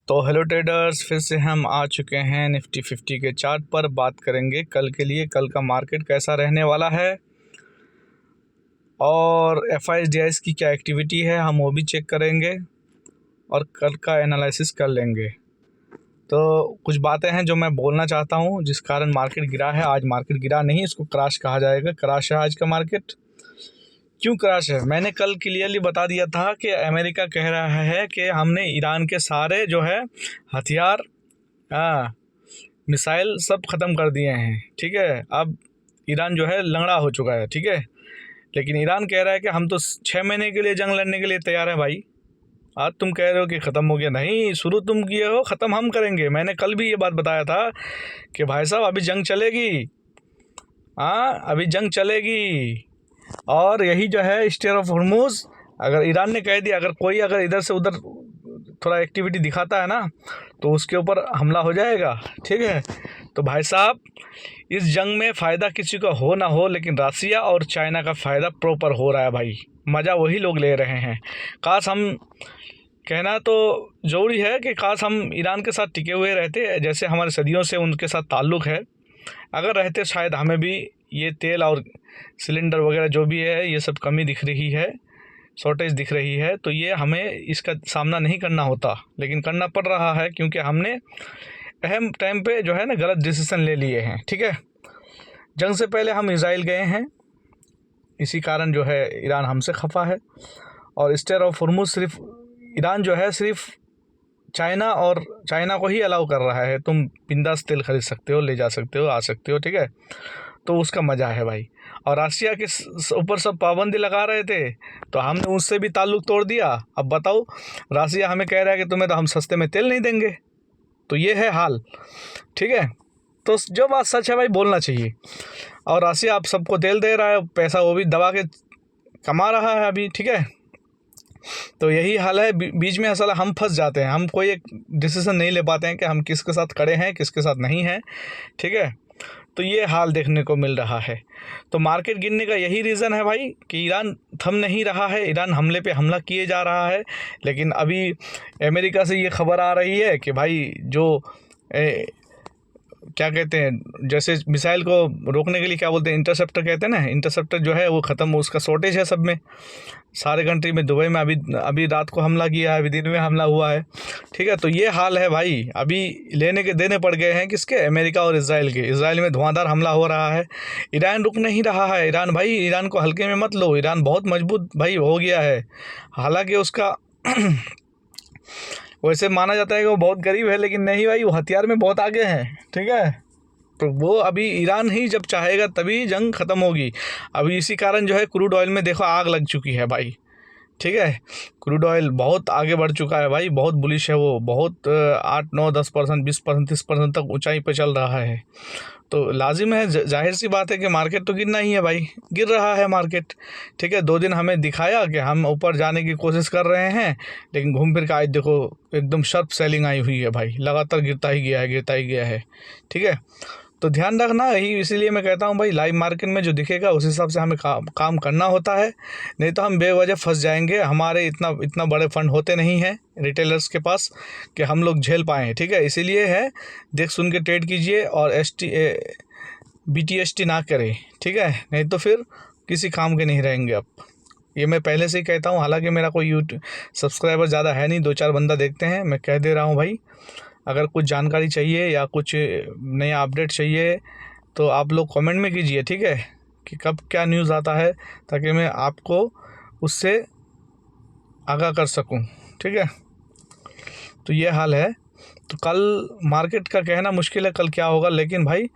तो hello traders, फिर से हम आ चुके हैं निफ्टी 50 के चार्ट पर। बात करेंगे कल के लिए, कल का मार्केट कैसा रहने वाला है और FIS की क्या एक्टिविटी है हम वो भी चेक करेंगे और कल का एनालिसिस कर लेंगे। तो कुछ बातें हैं जो मैं बोलना चाहता हूँ जिस कारण मार्केट गिरा है। आज मार्केट गिरा नहीं, इसको क्रैश कहा जाएगा। क्रैश है आज का मार्केट। क्यों क्रैश है? मैंने कल क्लियरली बता दिया था कि अमेरिका कह रहा है कि हमने ईरान के सारे जो है हथियार, मिसाइल सब ख़त्म कर दिए हैं। ठीक है, अब ईरान जो है लंगड़ा हो चुका है। ठीक है, लेकिन ईरान कह रहा है कि हम तो 6 महीने के लिए जंग लड़ने के लिए तैयार हैं। भाई आज तुम कह रहे हो कि ख़त्म हो गया, नहीं, शुरू तुम किए हो, ख़त्म हम करेंगे। मैंने कल भी ये बात बताया था कि भाई साहब अभी जंग चलेगी। अभी जंग चलेगी। और यही जो है स्ट्रेट ऑफ हॉर्मुज़, अगर ईरान ने कह दिया, अगर इधर से उधर थोड़ा एक्टिविटी दिखाता है ना तो उसके ऊपर हमला हो जाएगा। ठीक है, तो भाई साहब इस जंग में फ़ायदा किसी का हो ना हो, लेकिन रसिया और चाइना का फ़ायदा प्रॉपर हो रहा है। भाई मज़ा वही लोग ले रहे हैं। काश हम, कहना तो ज़रूरी है कि काश हम ईरान के साथ टिके हुए रहते, जैसे हमारे सदियों से उनके साथ ताल्लुक़ है। अगर रहते शायद हमें भी ये तेल और सिलेंडर वगैरह जो भी है ये सब कमी दिख रही है, शॉर्टेज दिख रही है, तो ये हमें इसका सामना नहीं करना होता, लेकिन करना पड़ रहा है क्योंकि हमने अहम टाइम पे जो है ना गलत डिसीजन ले लिए हैं। ठीक है, जंग से पहले हम इजराइल गए हैं, इसी कारण जो है ईरान हमसे खफा है। और स्ट्रेट ऑफ हॉर्मुज़ सिर्फ ईरान जो है सिर्फ चाइना को ही अलाउ कर रहा है। तुम बिंदास तेल खरीद सकते हो, ले जा सकते हो, आ सकते हो। ठीक है, तो उसका मज़ा है भाई। और रसिया के ऊपर सब पाबंदी लगा रहे थे तो हमने उससे भी ताल्लुक़ तोड़ दिया। अब बताओ, रसिया हमें कह रहा है कि तुम्हें तो हम सस्ते में तेल नहीं देंगे। तो ये है हाल। ठीक है, तो जो बात सच है भाई बोलना चाहिए। और रसिया आप सबको तेल दे रहा है, पैसा वो भी दबा के कमा रहा है अभी। ठीक है, तो यही हाल है। बीच में असल हम फंस जाते हैं, हम कोई एक डिसीज़न नहीं ले पाते हैं कि हम किसके साथ खड़े हैं, किसके साथ नहीं हैं। ठीक है, तो ये हाल देखने को मिल रहा है। तो मार्केट गिरने का यही रीज़न है भाई कि ईरान थम नहीं रहा है, ईरान हमले पे हमला किए जा रहा है। लेकिन अभी अमेरिका से ये खबर आ रही है कि भाई जो क्या कहते हैं, जैसे मिसाइल को रोकने के लिए क्या बोलते हैं, इंटरसेप्टर कहते हैं ना, इंटरसेप्टर जो है वो ख़त्म, उसका शॉर्टेज है सब में, सारे कंट्री में। दुबई में अभी रात को हमला किया है, अभी दिन में हमला हुआ है। ठीक है, तो ये हाल है भाई। अभी लेने के देने पड़ गए हैं किसके? अमेरिका और इजराइल के। इजराइल में धुआंधार हमला हो रहा है, ईरान रुक नहीं रहा है। ईरान को हल्के में मत लो, ईरान बहुत मजबूत भाई हो गया है। हालांकि उसका वैसे माना जाता है कि वो बहुत गरीब है, लेकिन नहीं भाई, वो हथियार में बहुत आगे हैं। ठीक है, तो वो अभी ईरान ही जब चाहेगा तभी जंग ख़त्म होगी। अभी इसी कारण जो है क्रूड ऑयल में देखो आग लग चुकी है भाई। ठीक है, क्रूड ऑयल बहुत आगे बढ़ चुका है भाई, बहुत बुलिश है वो, बहुत 8, 9, 10%, 20%, 30% तक ऊंचाई पे चल रहा है। तो लाजिम है, जाहिर सी बात है कि मार्केट तो गिरना ही है भाई, गिर रहा है मार्केट। ठीक है, 2 दिन हमें दिखाया कि हम ऊपर जाने की कोशिश कर रहे हैं, लेकिन घूम फिर के आज देखो एकदम शार्प सेलिंग आई हुई है भाई, लगातार गिरता ही गया है। ठीक है, तो ध्यान रखना ही, इसीलिए मैं कहता हूँ भाई लाइव मार्केट में जो दिखेगा उस हिसाब से हमें काम करना होता है, नहीं तो हम बेवजह फंस जाएंगे। हमारे इतना बड़े फंड होते नहीं हैं रिटेलर्स के पास कि हम लोग झेल पाएँ। ठीक है, इसीलिए है देख सुन के ट्रेड कीजिए और BTST ना करें। ठीक है, नहीं तो फिर किसी काम के नहीं रहेंगे आप। ये मैं पहले से ही कहता हूँ, हालांकि मेरा कोई यूट्यूब सब्सक्राइबर ज़्यादा है नहीं, 2-4 बंदा देखते हैं। मैं कह दे रहा हूँ भाई, अगर कुछ जानकारी चाहिए या कुछ नया अपडेट चाहिए तो आप लोग कमेंट में कीजिए। ठीक है, कि कब क्या न्यूज़ आता है, ताकि मैं आपको उससे आगाह कर सकूं। ठीक है, तो ये हाल है। तो कल मार्केट का कहना मुश्किल है कल क्या होगा, लेकिन भाई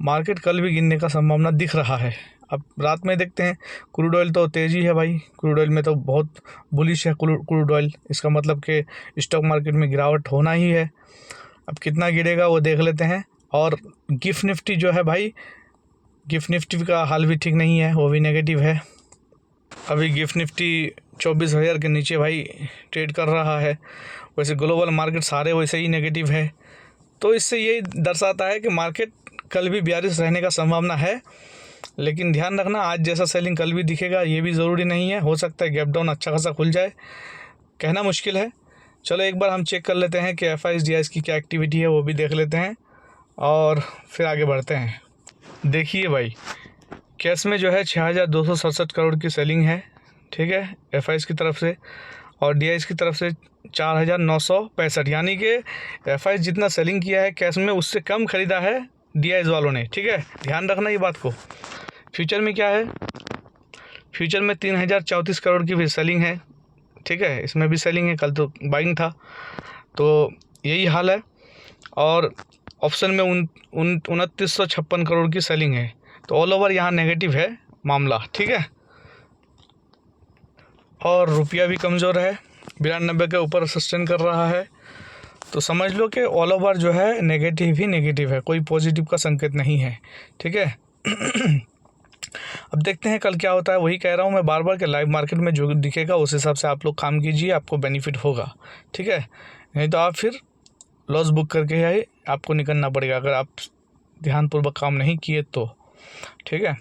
मार्केट कल भी गिरने का संभावना दिख रहा है। अब रात में देखते हैं। क्रूड ऑयल तो तेज़ी है भाई, क्रूड ऑयल में तो बहुत बुलिश है क्रूड ऑयल। इसका मतलब कि स्टॉक मार्केट में गिरावट होना ही है। अब कितना गिरेगा वो देख लेते हैं। और गिफ्ट निफ्टी जो है भाई, गिफ्ट निफ्टी का हाल भी ठीक नहीं है, वो भी नेगेटिव है। अभी गिफ्ट निफ्टी 24,000 के नीचे भाई ट्रेड कर रहा है। वैसे ग्लोबल मार्केट सारे वैसे ही नेगेटिव है। तो इससे यही दर्शाता है कि मार्केट कल भी बेयरिश रहने का संभावना है। लेकिन ध्यान रखना, आज जैसा सेलिंग कल भी दिखेगा ये भी ज़रूरी नहीं है। हो सकता है गैप डाउन अच्छा खासा खुल जाए, कहना मुश्किल है। चलो एक बार हम चेक कर लेते हैं कि FIs DIs की क्या एक्टिविटी है, वो भी देख लेते हैं और फिर आगे बढ़ते हैं। देखिए भाई, कैश में जो है 6267 करोड़ की सेलिंग है, ठीक है, FIs की तरफ से, और DIs की तरफ से 4965, यानी कि FIs जितना सेलिंग किया है कैश में उससे कम ख़रीदा है DIs वालों ने, ठीक है, ध्यान रखना ये बात को। फ्यूचर में क्या है, फ्यूचर में 3034 करोड़ की भी सेलिंग है, ठीक है, इसमें भी सेलिंग है, कल तो बाइंग था, तो यही हाल है। और ऑप्शन में 2956 करोड़ की सेलिंग है, तो ऑल ओवर यहाँ नेगेटिव है मामला, ठीक है। और रुपया भी कमज़ोर है, 92 के ऊपर सस्टेन कर रहा है, तो समझ लो कि ऑल ओवर जो है नेगेटिव ही नेगेटिव है, कोई पॉजिटिव का संकेत नहीं है, ठीक है। अब देखते हैं कल क्या होता है। वही कह रहा हूँ मैं बार बार कि लाइव मार्केट में जो दिखेगा उस हिसाब से आप लोग काम कीजिए, आपको बेनिफिट होगा, ठीक है, नहीं तो आप फिर लॉस बुक करके ही आपको निकलना पड़ेगा अगर आप ध्यानपूर्वक काम नहीं किए तो, ठीक है।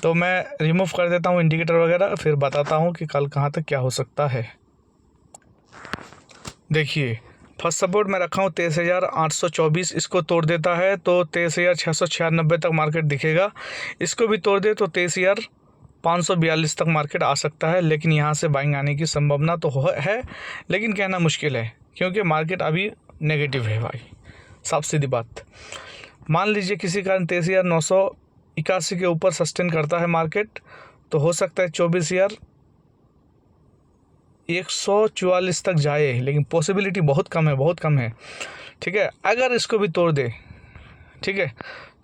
तो मैं रिमूव कर देता हूँ इंडिकेटर वगैरह, फिर बताता हूँ कि कल कहाँ तक क्या हो सकता है। देखिए, फर्स्ट सपोर्ट मैं रखा हूँ 23,824, इसको तोड़ देता है तो 23,696 तक मार्केट दिखेगा, इसको भी तोड़ दे तो 23,542 तक मार्केट आ सकता है, लेकिन यहाँ से बाइंग आने की संभावना तो है, लेकिन कहना मुश्किल है क्योंकि मार्केट अभी नेगेटिव है भाई, साफ सीधी बात। मान लीजिए किसी कारण 23,981 के ऊपर सस्टेन करता है मार्केट, तो हो सकता है 24,144 तक जाए, लेकिन पॉसिबिलिटी बहुत कम है, बहुत कम है, ठीक है। अगर इसको भी तोड़ दे, ठीक है,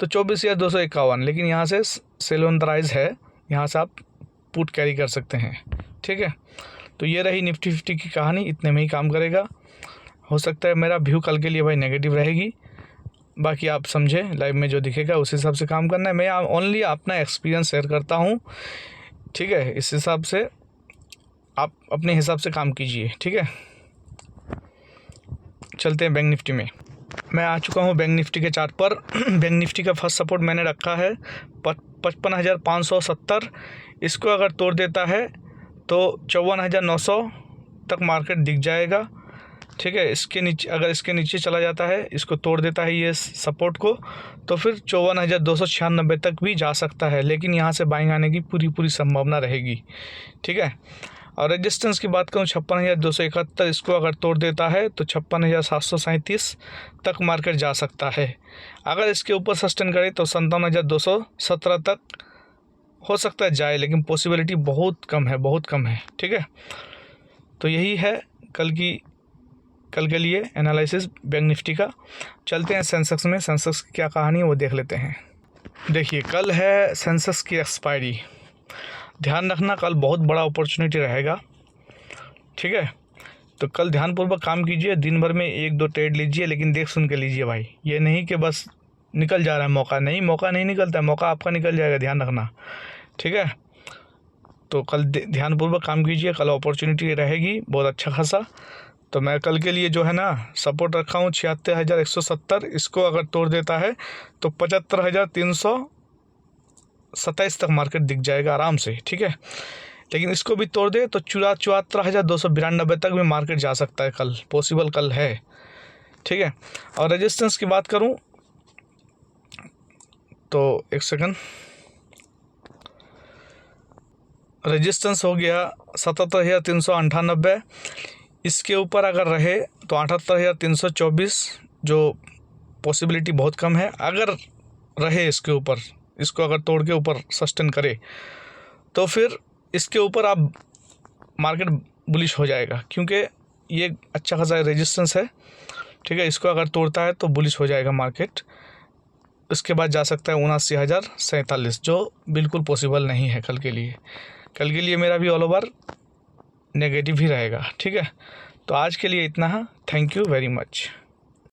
तो 24,251, लेकिन यहाँ से सेल ऑन द राइज है, यहाँ से आप पुट कैरी कर सकते हैं, ठीक है। तो ये रही निफ्टी 50 की कहानी, इतने में ही काम करेगा। हो सकता है मेरा व्यू कल के लिए भाई नेगेटिव रहेगी, बाकी आप समझे, लाइव में जो दिखेगा उस हिसाब से काम करना है। मैं ओनली अपना एक्सपीरियंस शेयर करता हूँ, ठीक है, इस हिसाब से आप अपने हिसाब से काम कीजिए, ठीक है। चलते हैं बैंक निफ्टी में। मैं आ चुका हूँ बैंक निफ्टी के चार्ट पर। बैंक निफ्टी का फर्स्ट सपोर्ट मैंने रखा है 55,570, इसको अगर तोड़ देता है तो 54,900 तक मार्केट दिख जाएगा, ठीक है। इसके नीचे, अगर इसके नीचे चला जाता है, इसको तोड़ देता है ये सपोर्ट को, तो फिर 54,296 तक भी जा सकता है, लेकिन यहाँ से बाइंग आने की पूरी संभावना रहेगी, ठीक है। और रेजिस्टेंस की बात करूँ 56,271, इसको अगर तोड़ देता है तो 56,737 तक मार्केट जा सकता है। अगर इसके ऊपर सस्टेन करे तो 57,217 तक हो सकता है जाए, लेकिन पॉसिबिलिटी बहुत कम है, बहुत कम है, ठीक है। तो यही है कल के लिए एनालिसिस बैंक निफ्टी का। चलते हैं सेंसेक्स में। सेंसेक्स की क्या कहानी है वो देख लेते हैं। देखिए, कल है सेंसेक्स की एक्सपायरी, ध्यान रखना कल बहुत बड़ा अपॉर्चुनिटी रहेगा, ठीक है। तो कल ध्यानपूर्वक काम कीजिए, दिन भर में 1-2 ट्रेड लीजिए, लेकिन देख सुन के लीजिए भाई, ये नहीं कि बस निकल जा रहा है मौका नहीं निकलता है, मौका आपका निकल जाएगा, ध्यान रखना, ठीक है। तो कल ध्यानपूर्वक काम कीजिए, कल अपॉर्चुनिटी रहेगी बहुत अच्छा खासा। तो मैं कल के लिए जो है ना सपोर्ट रखा हूँ 76,170, इसको अगर तोड़ देता है तो 75,327 तक मार्केट दिख जाएगा आराम से, ठीक है। लेकिन इसको भी तोड़ दे तो 74,292 तक भी मार्केट जा सकता है कल, पॉसिबल कल है, ठीक है। और रेजिस्टेंस की बात करूँ तो एक सेकंड, रेजिस्टेंस हो गया 77,398, इसके ऊपर अगर रहे तो 78,324, जो पॉसिबिलिटी बहुत कम है। अगर रहे इसके ऊपर, इसको अगर तोड़ के ऊपर सस्टेन करे तो फिर इसके ऊपर आप मार्केट बुलिश हो जाएगा, क्योंकि ये अच्छा खासा रेजिस्टेंस है, ठीक है। इसको अगर तोड़ता है तो बुलिश हो जाएगा मार्केट, उसके बाद जा सकता है 79,047, जो बिल्कुल पॉसिबल नहीं है कल के लिए। कल के लिए मेरा भी ऑल ओवर नेगेटिव ही रहेगा, ठीक है। तो आज के लिए इतना है, थैंक यू वेरी मच।